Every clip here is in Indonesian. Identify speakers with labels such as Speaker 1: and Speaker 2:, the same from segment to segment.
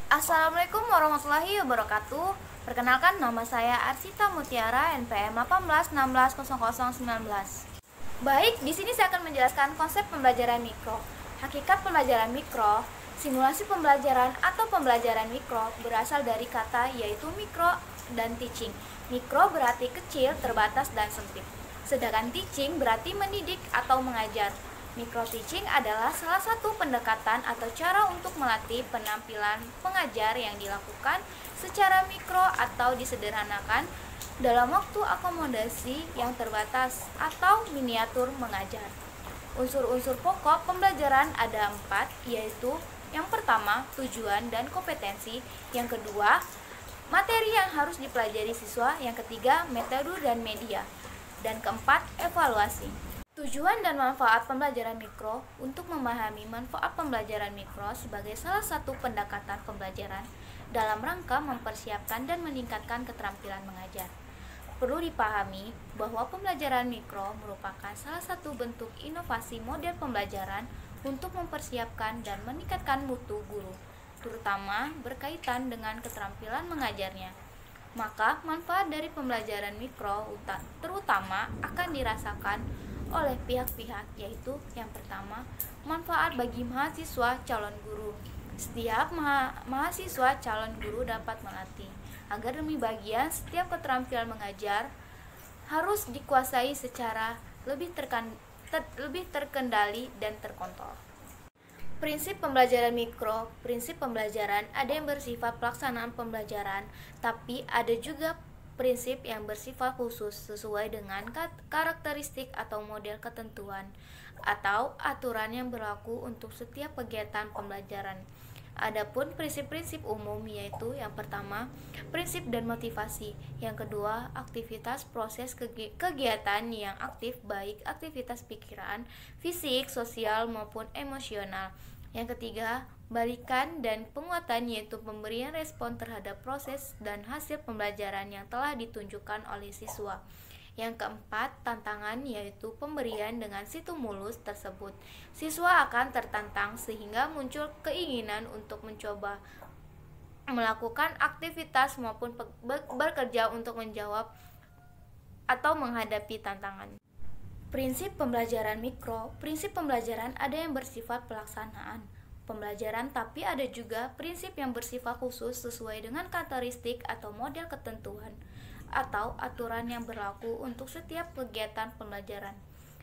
Speaker 1: Assalamualaikum warahmatullahi wabarakatuh. Perkenalkan, nama saya Arsita Mutiara, NPM 18160019. Baik, di sini saya akan menjelaskan konsep pembelajaran mikro. Hakikat pembelajaran mikro, simulasi pembelajaran atau pembelajaran mikro berasal dari kata yaitu mikro dan teaching. Mikro berarti kecil, terbatas, dan sempit. Sedangkan teaching berarti mendidik atau mengajar. Micro teaching adalah salah satu pendekatan atau cara untuk melatih penampilan pengajar yang dilakukan secara mikro atau disederhanakan dalam waktu akomodasi yang terbatas atau miniatur mengajar. Unsur-unsur pokok pembelajaran ada 4, yaitu yang pertama, tujuan dan kompetensi, yang kedua, materi yang harus dipelajari siswa, yang ketiga, metode dan media, dan keempat, evaluasi. Tujuan dan manfaat pembelajaran mikro. Untuk memahami manfaat pembelajaran mikro sebagai salah satu pendekatan pembelajaran dalam rangka mempersiapkan dan meningkatkan keterampilan mengajar. Perlu dipahami bahwa pembelajaran mikro merupakan salah satu bentuk inovasi model pembelajaran untuk mempersiapkan dan meningkatkan mutu guru, terutama berkaitan dengan keterampilan mengajarnya. Maka manfaat dari pembelajaran mikro terutama akan dirasakan oleh pihak-pihak, yaitu yang pertama, manfaat bagi mahasiswa calon guru. Setiap mahasiswa calon guru dapat melatih agar demi bagian setiap keterampilan mengajar harus dikuasai secara lebih terkendali dan terkontrol. Prinsip pembelajaran mikro. Prinsip pembelajaran ada yang bersifat pelaksanaan pembelajaran, tapi ada juga prinsip yang bersifat khusus sesuai dengan karakteristik atau model ketentuan atau aturan yang berlaku untuk setiap kegiatan pembelajaran. Adapun prinsip-prinsip umum yaitu yang pertama, prinsip dan motivasi, yang kedua, aktivitas proses kegiatan yang aktif baik aktivitas pikiran, fisik, sosial maupun emosional. Yang ketiga, balikan dan penguatan yaitu pemberian respon terhadap proses dan hasil pembelajaran yang telah ditunjukkan oleh siswa. Yang keempat, tantangan yaitu pemberian dengan stimulus tersebut. Siswa akan tertantang sehingga muncul keinginan untuk mencoba melakukan aktivitas maupun bekerja untuk menjawab atau menghadapi tantangan. Prinsip pembelajaran mikro. Prinsip pembelajaran ada yang bersifat pelaksanaan pembelajaran, tapi ada juga prinsip yang bersifat khusus sesuai dengan karakteristik atau model ketentuan atau aturan yang berlaku untuk setiap kegiatan pembelajaran.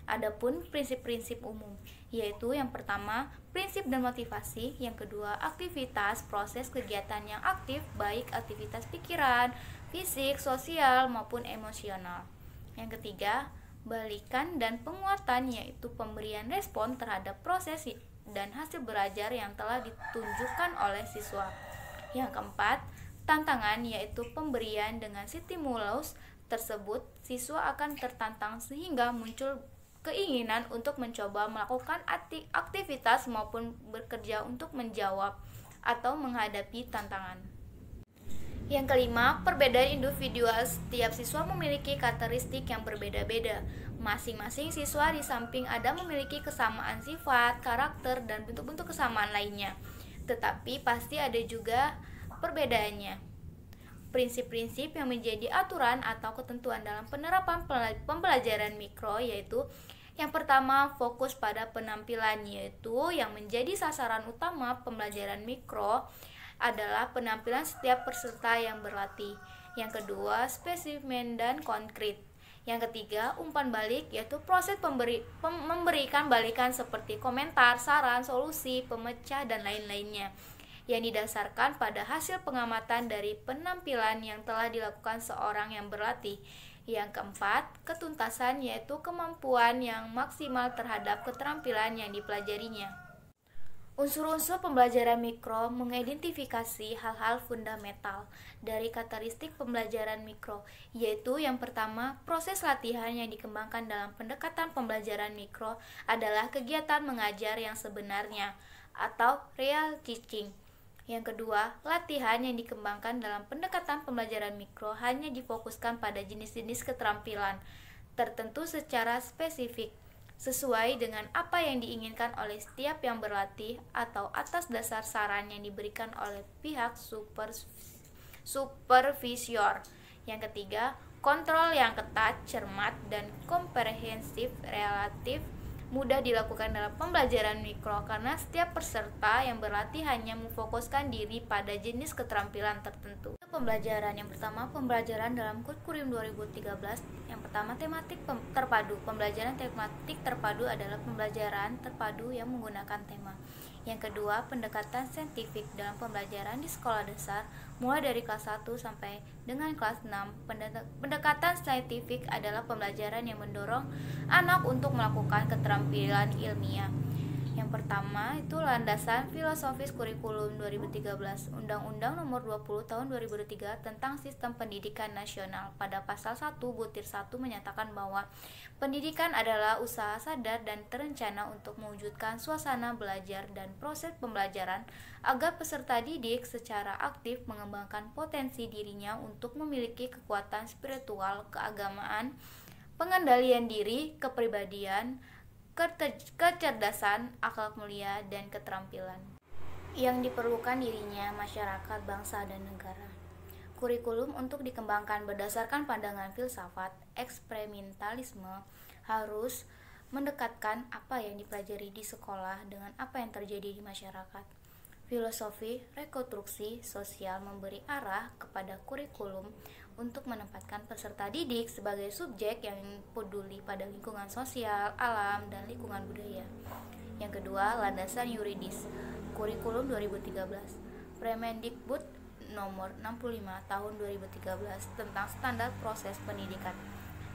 Speaker 1: Adapun prinsip-prinsip umum, yaitu yang pertama, prinsip dan motivasi, yang kedua, aktivitas proses kegiatan yang aktif baik aktivitas pikiran, fisik, sosial maupun emosional. Yang ketiga, balikan dan penguatan yaitu pemberian respon terhadap proses dan hasil belajar yang telah ditunjukkan oleh siswa. Yang keempat, tantangan yaitu pemberian dengan stimulus tersebut siswa akan tertantang sehingga muncul keinginan untuk mencoba melakukan aktivitas maupun bekerja untuk menjawab atau menghadapi tantangan. Yang kelima, perbedaan individual. Setiap siswa memiliki karakteristik yang berbeda-beda. Masing-masing siswa di samping ada memiliki kesamaan sifat, karakter, dan bentuk-bentuk kesamaan lainnya, tetapi pasti ada juga perbedaannya. Prinsip-prinsip yang menjadi aturan atau ketentuan dalam penerapan pembelajaran mikro yaitu yang pertama, fokus pada penampilan, yaitu yang menjadi sasaran utama pembelajaran mikro adalah penampilan setiap peserta yang berlatih. Yang kedua, spesimen dan konkret. Yang ketiga, umpan balik, yaitu proses memberikan balikan seperti komentar, saran, solusi, pemecah, dan lain-lainnya yang didasarkan pada hasil pengamatan dari penampilan yang telah dilakukan seorang yang berlatih. Yang keempat, ketuntasan, yaitu kemampuan yang maksimal terhadap keterampilan yang dipelajarinya. Unsur-unsur pembelajaran mikro mengidentifikasi hal-hal fundamental dari karakteristik pembelajaran mikro, yaitu yang pertama, proses latihan yang dikembangkan dalam pendekatan pembelajaran mikro adalah kegiatan mengajar yang sebenarnya atau real teaching. Yang kedua, latihan yang dikembangkan dalam pendekatan pembelajaran mikro hanya difokuskan pada jenis-jenis keterampilan tertentu secara spesifik. sesuai dengan apa yang diinginkan oleh setiap yang berlatih atau atas dasar saran yang diberikan oleh pihak supervisor. Yang ketiga, kontrol yang ketat, cermat, dan komprehensif relatif mudah dilakukan dalam pembelajaran mikro karena setiap peserta yang berlatih hanya memfokuskan diri pada jenis keterampilan tertentu. Pembelajaran yang pertama, pembelajaran dalam kurikulum 2013. Yang pertama, tematik terpadu. Pembelajaran tematik terpadu adalah pembelajaran terpadu yang menggunakan tema. Yang kedua, pendekatan saintifik dalam pembelajaran di sekolah dasar mulai dari kelas 1 sampai dengan kelas 6. Pendekatan saintifik adalah pembelajaran yang mendorong anak untuk melakukan keterampilan ilmiah. Yang pertama itu landasan filosofis kurikulum 2013. Undang-Undang Nomor 20 Tahun 2003 tentang Sistem Pendidikan Nasional pada pasal 1 butir 1 menyatakan bahwa pendidikan adalah usaha sadar dan terencana untuk mewujudkan suasana belajar dan proses pembelajaran agar peserta didik secara aktif mengembangkan potensi dirinya untuk memiliki kekuatan spiritual, keagamaan, pengendalian diri, kepribadian, kecerdasan, akhlak mulia, dan keterampilan yang diperlukan dirinya, masyarakat, bangsa, dan negara. Kurikulum untuk dikembangkan berdasarkan pandangan filsafat eksperimentalisme harus mendekatkan apa yang dipelajari di sekolah dengan apa yang terjadi di masyarakat. Filosofi rekonstruksi sosial memberi arah kepada kurikulum untuk menempatkan peserta didik sebagai subjek yang peduli pada lingkungan sosial, alam, dan lingkungan budaya. Yang kedua, landasan yuridis. Kurikulum 2013. Permendikbud Nomor 65 Tahun 2013 tentang standar proses pendidikan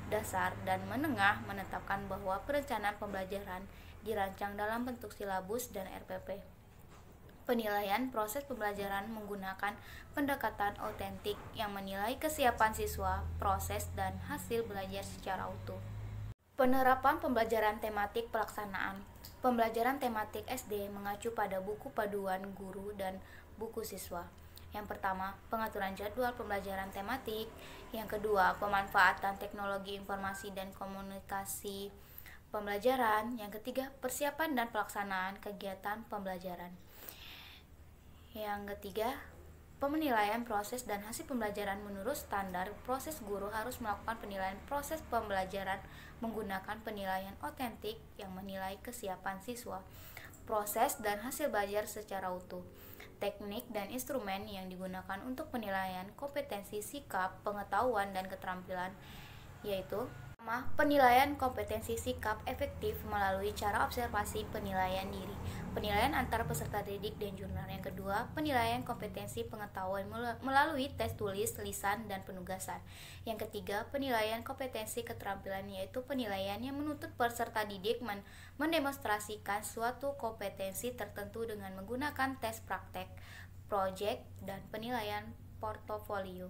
Speaker 1: dasar dan menengah menetapkan bahwa perencanaan pembelajaran dirancang dalam bentuk silabus dan RPP. Penilaian proses pembelajaran menggunakan pendekatan autentik yang menilai kesiapan siswa, proses, dan hasil belajar secara utuh. Penerapan pembelajaran tematik pelaksanaan. Pembelajaran tematik SD mengacu pada buku paduan guru dan buku siswa. Yang pertama, pengaturan jadwal pembelajaran tematik. Yang kedua, pemanfaatan teknologi informasi dan komunikasi pembelajaran. Yang ketiga, persiapan dan pelaksanaan kegiatan pembelajaran. Yang ketiga, penilaian proses dan hasil pembelajaran menurut standar proses. Guru harus melakukan penilaian proses pembelajaran menggunakan penilaian otentik yang menilai kesiapan siswa, proses dan hasil belajar secara utuh. Teknik dan instrumen yang digunakan untuk penilaian kompetensi sikap, pengetahuan, dan keterampilan yaitu penilaian kompetensi sikap efektif melalui cara observasi penilaian diri, penilaian antar peserta didik dan jurnal. Yang kedua, penilaian kompetensi pengetahuan melalui tes tulis, lisan, dan penugasan. Yang ketiga, penilaian kompetensi keterampilan yaitu penilaian yang menuntut peserta didik mendemonstrasikan suatu kompetensi tertentu dengan menggunakan tes praktek, proyek, dan penilaian portofolio.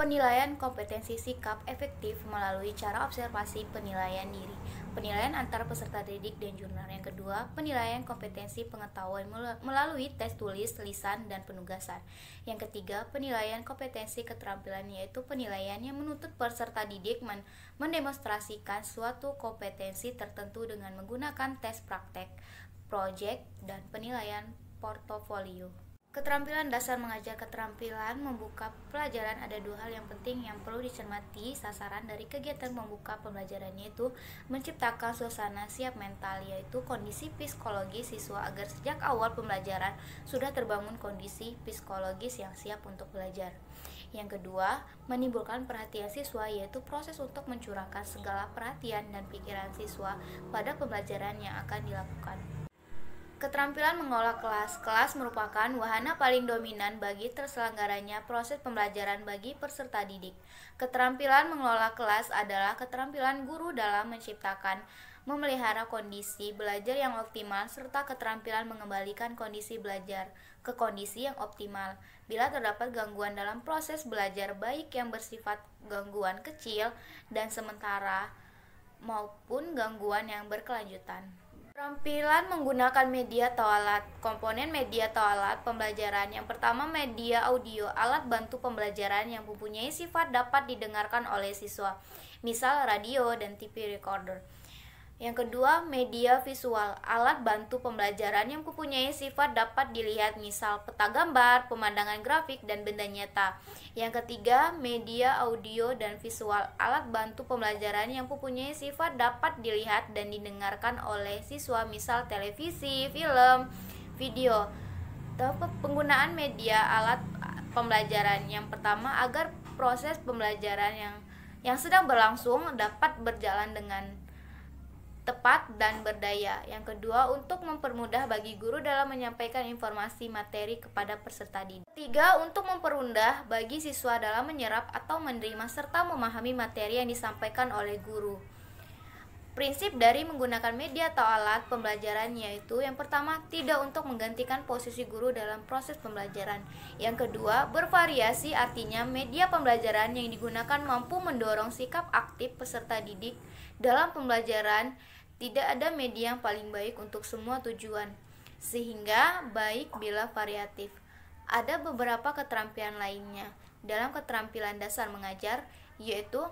Speaker 1: Penilaian kompetensi sikap efektif melalui cara observasi penilaian diri, penilaian antar peserta didik dan jurnal. Yang kedua, penilaian kompetensi pengetahuan melalui tes tulis, lisan, dan penugasan. Yang ketiga, penilaian kompetensi keterampilan yaitu penilaian yang menuntut peserta didik mendemonstrasikan suatu kompetensi tertentu dengan menggunakan tes praktek, proyek, dan penilaian portofolio. Keterampilan dasar mengajar. Keterampilan membuka pelajaran ada dua hal yang penting yang perlu dicermati. Sasaran dari kegiatan membuka pembelajaran yaitu menciptakan suasana siap mental, yaitu kondisi psikologis siswa agar sejak awal pembelajaran sudah terbangun kondisi psikologis yang siap untuk belajar. Yang kedua, menimbulkan perhatian siswa yaitu proses untuk mencurahkan segala perhatian dan pikiran siswa pada pembelajaran yang akan dilakukan. Keterampilan mengelola kelas. Kelas merupakan wahana paling dominan bagi terselenggaranya proses pembelajaran bagi peserta didik. Keterampilan mengelola kelas adalah keterampilan guru dalam menciptakan, memelihara kondisi belajar yang optimal, serta keterampilan mengembalikan kondisi belajar ke kondisi yang optimal bila terdapat gangguan dalam proses belajar, baik yang bersifat gangguan kecil dan sementara maupun gangguan yang berkelanjutan. Keterampilan menggunakan media atau alat. Komponen media atau alat pembelajaran. Yang pertama, media audio, alat bantu pembelajaran yang mempunyai sifat dapat didengarkan oleh siswa, misal radio dan TV recorder. Yang kedua, media visual, alat bantu pembelajaran yang mempunyai sifat dapat dilihat, misal peta gambar, pemandangan grafik, dan benda nyata. Yang ketiga, media audio dan visual, alat bantu pembelajaran yang mempunyai sifat dapat dilihat dan didengarkan oleh siswa, misal televisi, film, video. Penggunaan media alat pembelajaran. Yang pertama, agar proses pembelajaran yang sedang berlangsung dapat berjalan dengan tepat dan berdaya. Yang kedua, untuk mempermudah bagi guru dalam menyampaikan informasi materi kepada peserta didik. Ketiga, untuk mempermudah bagi siswa dalam menyerap atau menerima serta memahami materi yang disampaikan oleh guru. Prinsip dari menggunakan media atau alat pembelajaran yaitu yang pertama, tidak untuk menggantikan posisi guru dalam proses pembelajaran. Yang kedua, bervariasi, artinya media pembelajaran yang digunakan mampu mendorong sikap aktif peserta didik dalam pembelajaran. Tidak ada media yang paling baik untuk semua tujuan, sehingga baik bila variatif. Ada beberapa keterampilan lainnya dalam keterampilan dasar mengajar, yaitu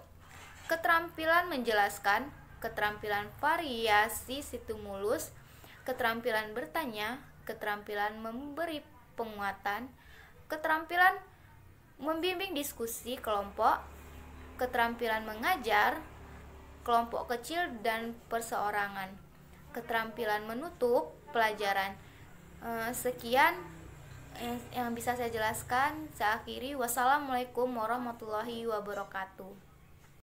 Speaker 1: keterampilan menjelaskan, keterampilan variasi stimulus, keterampilan bertanya, keterampilan memberi penguatan, keterampilan membimbing diskusi kelompok, keterampilan mengajar kelompok kecil dan perseorangan, keterampilan menutup pelajaran. Sekian yang bisa saya jelaskan. Saya akhiri. Wassalamualaikum warahmatullahi wabarakatuh.